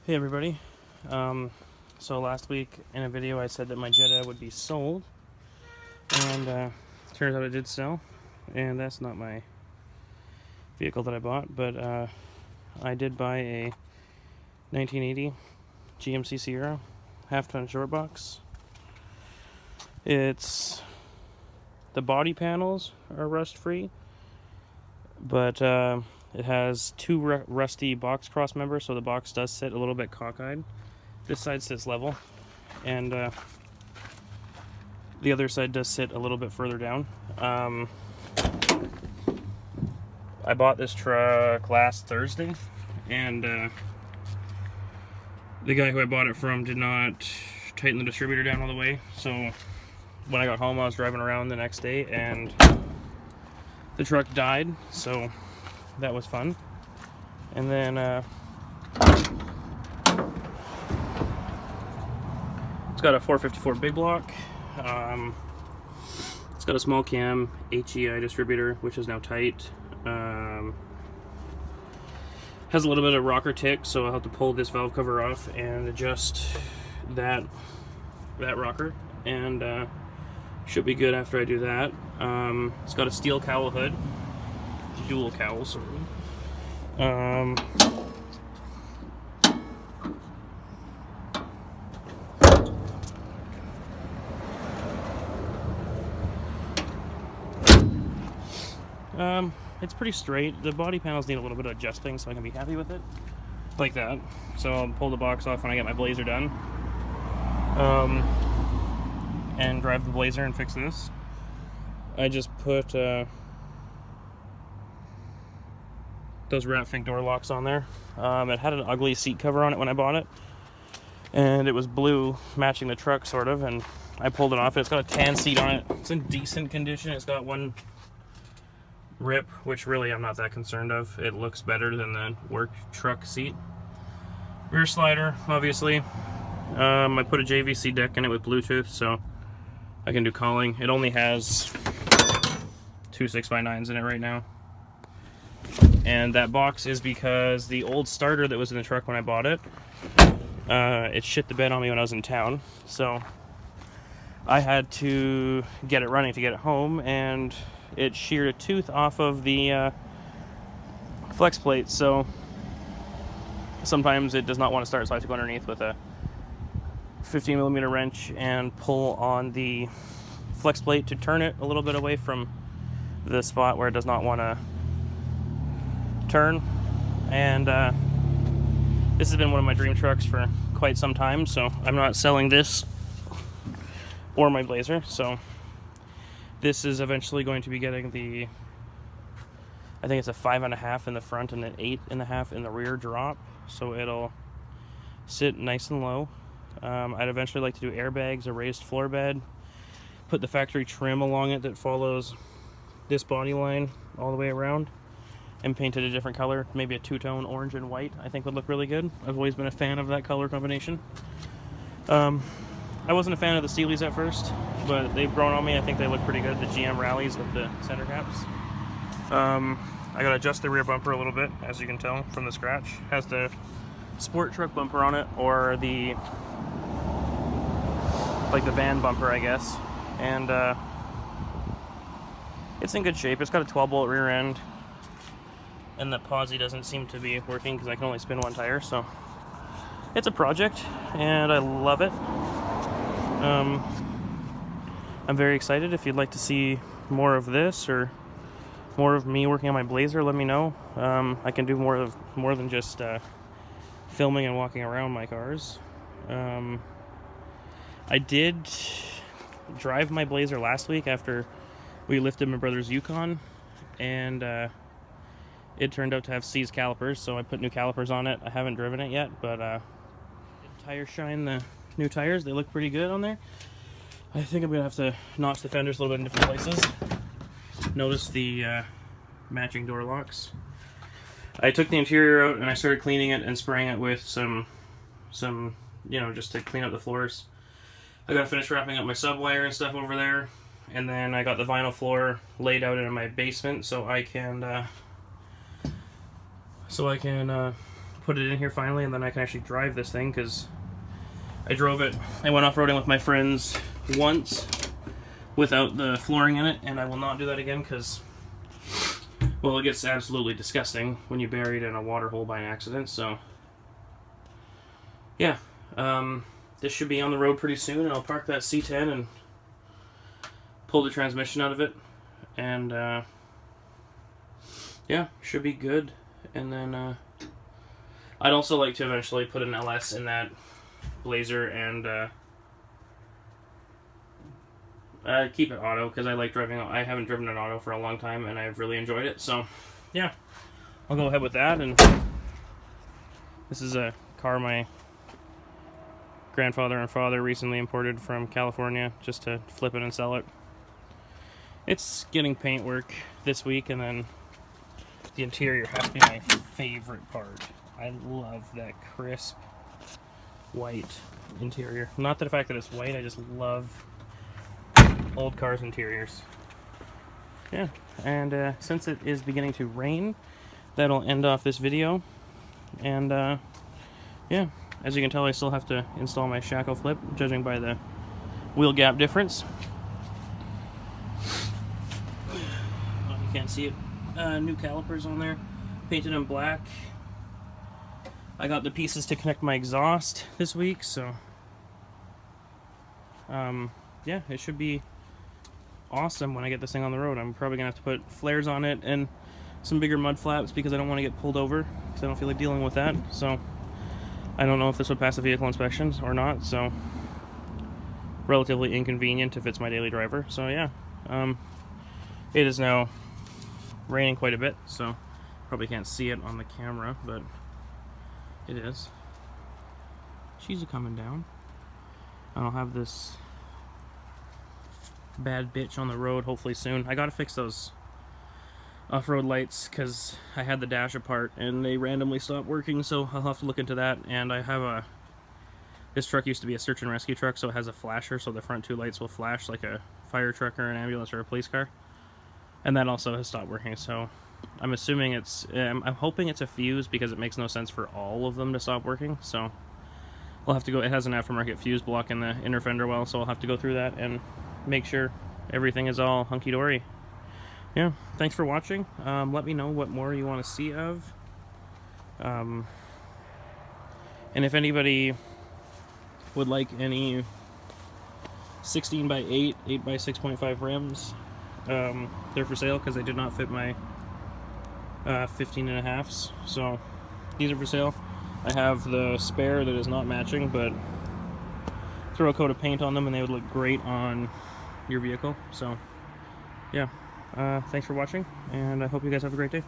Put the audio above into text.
Hey everybody. So last week in a video I said that my Jetta would be sold, and turns out it did sell, and that's not my vehicle that I bought, but I did buy a 1980 GMC Sierra half-ton short box. The body panels are rust-free, but it has two rusty box cross members, so the box does sit a little bit cockeyed. This side sits level, and the other side does sit a little bit further down. I bought this truck last Thursday, and the guy who I bought it from did not tighten the distributor down all the way, so when I got home I was driving around the next day and the truck died, so that was fun. And then it's got a 454 big block. It's got a small cam HEI distributor, which is now tight. Has a little bit of rocker tick, so I'll have to pull this valve cover off and adjust that rocker, and should be good after I do that. It's got a steel cowl hood, dual cowl, sorry. It's pretty straight. The body panels need a little bit of adjusting so I can be happy with it. Like that. So I'll pull the box off when I get my Blazer done. And drive the Blazer and fix this. I just put those rat fink door locks on there. It had an ugly seat cover on it when I bought it, and it was blue, matching the truck sort of, and I pulled it off. It's got a tan seat on it. It's in decent condition. It's got one rip, which really I'm not that concerned of. It looks better than the work truck seat. Rear slider, obviously. I put a JVC deck in it with Bluetooth, so I can do calling. It only has two 6x9s in it right now. And that box is because the old starter that was in the truck when I bought it, it shit the bed on me when I was in town. So I had to get it running to get it home, and it sheared a tooth off of the flex plate. So sometimes it does not want to start, so I have to go underneath with a 15mm wrench and pull on the flex plate to turn it a little bit away from the spot where it does not want to turn. And this has been one of my dream trucks for quite some time, so I'm not selling this or my Blazer. So this is eventually going to be getting the, I think it's a 5.5 in the front and an 8.5 in the rear drop, so it'll sit nice and low. I'd eventually like to do airbags, a raised floor bed, put the factory trim along it that follows this body line all the way around, and paint it a different color, maybe a two-tone orange and white. I think would look really good. I've always been a fan of that color combination. I wasn't a fan of the Steelies at first, but they've grown on me. I think they look pretty good, the GM rallies with the center caps. I gotta adjust the rear bumper a little bit, as you can tell from the scratch. It has the sport truck bumper on it, or the van bumper, I guess. And it's in good shape. It's got a 12-bolt rear end, and the posi doesn't seem to be working because I can only spin one tire, so it's a project, and I love it. I'm very excited. If you'd like to see more of this or more of me working on my Blazer, let me know. I can do more than just filming and walking around my cars. I did drive my Blazer last week after we lifted my brother's Yukon, and it turned out to have seized calipers, so I put new calipers on it. I haven't driven it yet, but tire shine the new tires. They look pretty good on there. I think I'm gonna have to notch the fenders a little bit in different places. Notice the matching door locks. I took the interior out and I started cleaning it and spraying it with some just to clean up the floors. I gotta finish wrapping up my subwire and stuff over there, and then I got the vinyl floor laid out in my basement so I can put it in here finally, and then I can actually drive this thing, because I drove it. I went off-roading with my friends once without the flooring in it, and I will not do that again, because, well, it gets absolutely disgusting when you bury it in a water hole by an accident. So yeah, this should be on the road pretty soon, and I'll park that C10 and pull the transmission out of it, and yeah, should be good. And then I'd also like to eventually put an LS in that Blazer and keep it auto, because I like driving. I haven't driven an auto for a long time, and I've really enjoyed it. So yeah, I'll go ahead with that. And this is a car my grandfather and father recently imported from California just to flip it and sell it. It's getting paint work this week, and then the interior has to be my favorite part. I love that crisp white interior. Not the fact that it's white, I just love old cars' interiors. Yeah, and since it is beginning to rain, that'll end off this video. And yeah, as you can tell, I still have to install my shackle flip, judging by the wheel gap difference. Well, you can't see it. New calipers on there, painted in black. I got the pieces to connect my exhaust this week, so yeah, it should be awesome when I get this thing on the road. I'm probably gonna have to put flares on it and some bigger mud flaps, because I don't want to get pulled over, because I don't feel like dealing with that. So I don't know if this would pass the vehicle inspections or not, so relatively inconvenient if it's my daily driver. So yeah, it is now raining quite a bit, so probably can't see it on the camera, but it is. She's coming down. I'll have this bad bitch on the road hopefully soon. I gotta fix those off-road lights, because I had the dash apart and they randomly stopped working, so I'll have to look into that. And I have this truck used to be a search and rescue truck, so it has a flasher, so the front two lights will flash like a fire truck or an ambulance or a police car. And that also has stopped working, so I'm assuming it's, I'm hoping it's a fuse, because it makes no sense for all of them to stop working. So we'll have to go, it has an aftermarket fuse block in the inner fender well, so I'll have to go through that and make sure everything is all hunky-dory. Yeah, thanks for watching. Let me know what more you want to see of. And if anybody would like any 16 by 8, 8 by 6.5 rims, they're for sale, because they did not fit my 15.5s. So these are for sale. I have the spare that is not matching, but throw a coat of paint on them and they would look great on your vehicle. So yeah, thanks for watching, and I hope you guys have a great day.